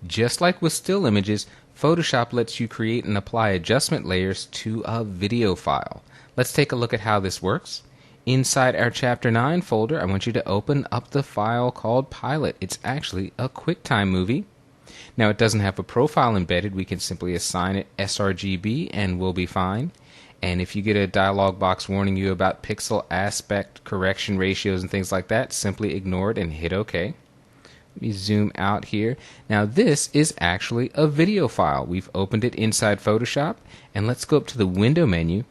Just like with still images, Photoshop lets you create and apply adjustment layers to a video file. Let's take a look at how this works. Inside our Chapter 9 folder, I want you to open up the file called Pilot. It's actually a QuickTime movie. Now, it doesn't have a profile embedded. We can simply assign it sRGB and we'll be fine. And if you get a dialog box warning you about pixel aspect correction ratios and things like that, simply ignore it and hit OK. Let me zoom out here. Now this is actually a video file. We've opened it inside Photoshop, and let's go up to the window menu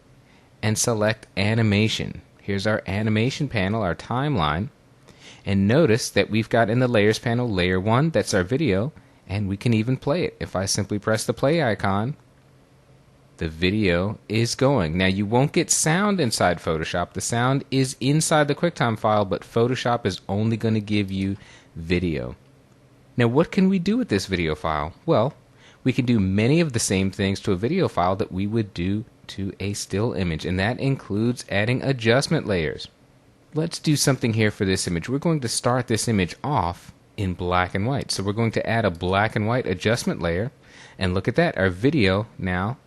and select animation. Here's our animation panel, our timeline, and notice that we've got in the layers panel layer 1, that's our video, and we can even play it. If I simply press the play icon, the video is going. Now you won't get sound inside Photoshop. The sound is inside the QuickTime file, but Photoshop is only going to give you video. Now what can we do with this video file? Well, we can do many of the same things to a video file that we would do to a still image, and that includes adding adjustment layers. Let's do something here for this image. We're going to start this image off in black and white. So we're going to add a black and white adjustment layer, and look at that, our video now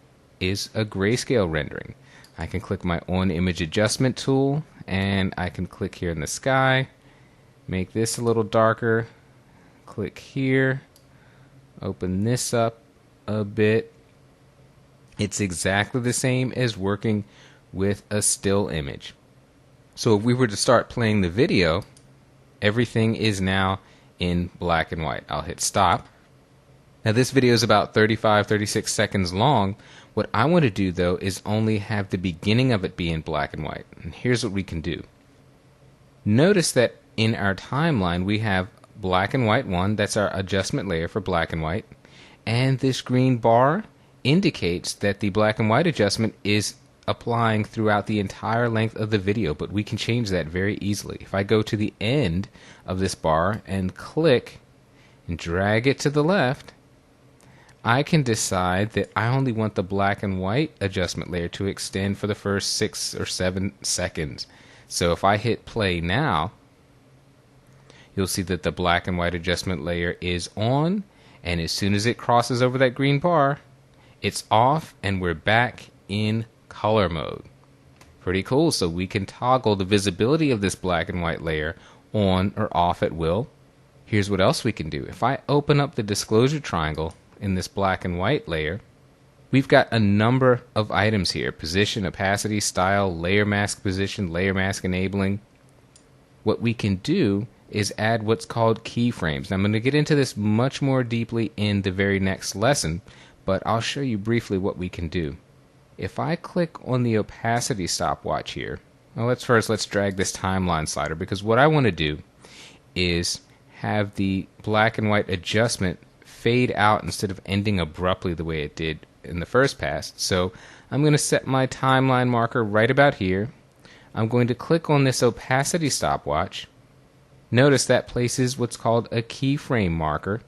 is a grayscale rendering. I can click my on image adjustment tool, and I can click here in the sky, make this a little darker, click here, open this up a bit. It's exactly the same as working with a still image. So if we were to start playing the video, everything is now in black and white. I'll hit stop. Now this video is about 35-36 seconds long. What I want to do though is only have the beginning of it be in black and white. And here's what we can do. Notice that in our timeline we have black and white 1, that's our adjustment layer for black and white, and this green bar indicates that the black and white adjustment is applying throughout the entire length of the video, but we can change that very easily. If I go to the end of this bar and click and drag it to the left, I can decide that I only want the black and white adjustment layer to extend for the first 6 or 7 seconds. So if I hit play now, you'll see that the black and white adjustment layer is on, and as soon as it crosses over that green bar, it's off and we're back in color mode. Pretty cool. So we can toggle the visibility of this black and white layer on or off at will. Here's what else we can do. If I open up the disclosure triangle in this black and white layer, we've got a number of items here: position, opacity, style, layer mask position, layer mask enabling. What we can do is add what's called keyframes. Now I'm going to get into this much more deeply in the very next lesson, but I'll show you briefly what we can do. If I click on the opacity stopwatch here, well, let's drag this timeline slider, because what I want to do is have the black and white adjustment fade out instead of ending abruptly the way it did in the first pass. So I'm going to set my timeline marker right about here. I'm going to click on this opacity stopwatch. Notice that places what's called a keyframe marker.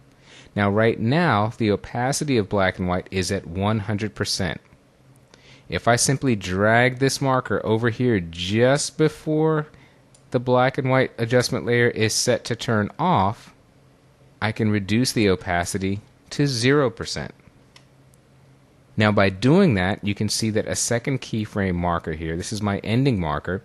Now right now the opacity of black and white is at 100%. If I simply drag this marker over here just before the black and white adjustment layer is set to turn off, I can reduce the opacity to 0%. Now by doing that, you can see that a second keyframe marker here, this is my ending marker.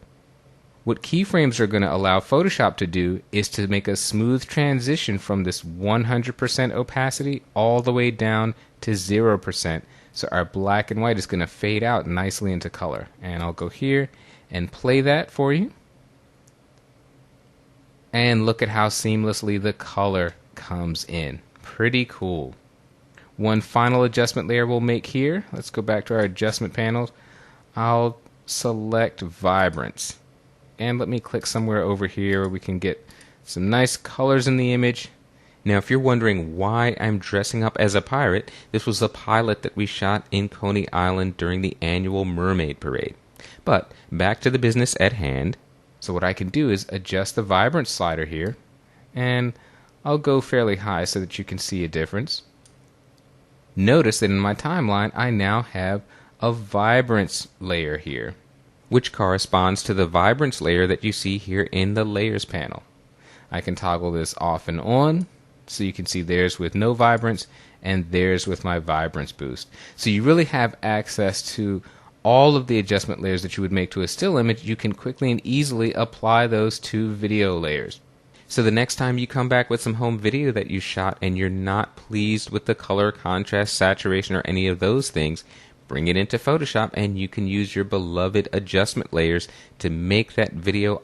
What keyframes are going to allow Photoshop to do is to make a smooth transition from this 100% opacity all the way down to 0%. So our black and white is going to fade out nicely into color. And I'll go here and play that for you. And look at how seamlessly the color comes in. Pretty cool. One final adjustment layer we'll make here. Let's go back to our adjustment panels. I'll select Vibrance. And let me click somewhere over here where we can get some nice colors in the image. Now if you're wondering why I'm dressing up as a pirate, this was a pilot that we shot in Coney Island during the annual Mermaid Parade. But back to the business at hand. So what I can do is adjust the Vibrance slider here, and I'll go fairly high so that you can see a difference. Notice that in my timeline I now have a Vibrance layer here, which corresponds to the Vibrance layer that you see here in the Layers panel. I can toggle this off and on So you can see theirs with no vibrance and theirs with my vibrance boost. So you really have access to all of the adjustment layers that you would make to a still image. You can quickly and easily apply those to video layers. So the next time you come back with some home video that you shot and you're not pleased with the color, contrast, saturation, or any of those things, bring it into Photoshop and you can use your beloved adjustment layers to make that video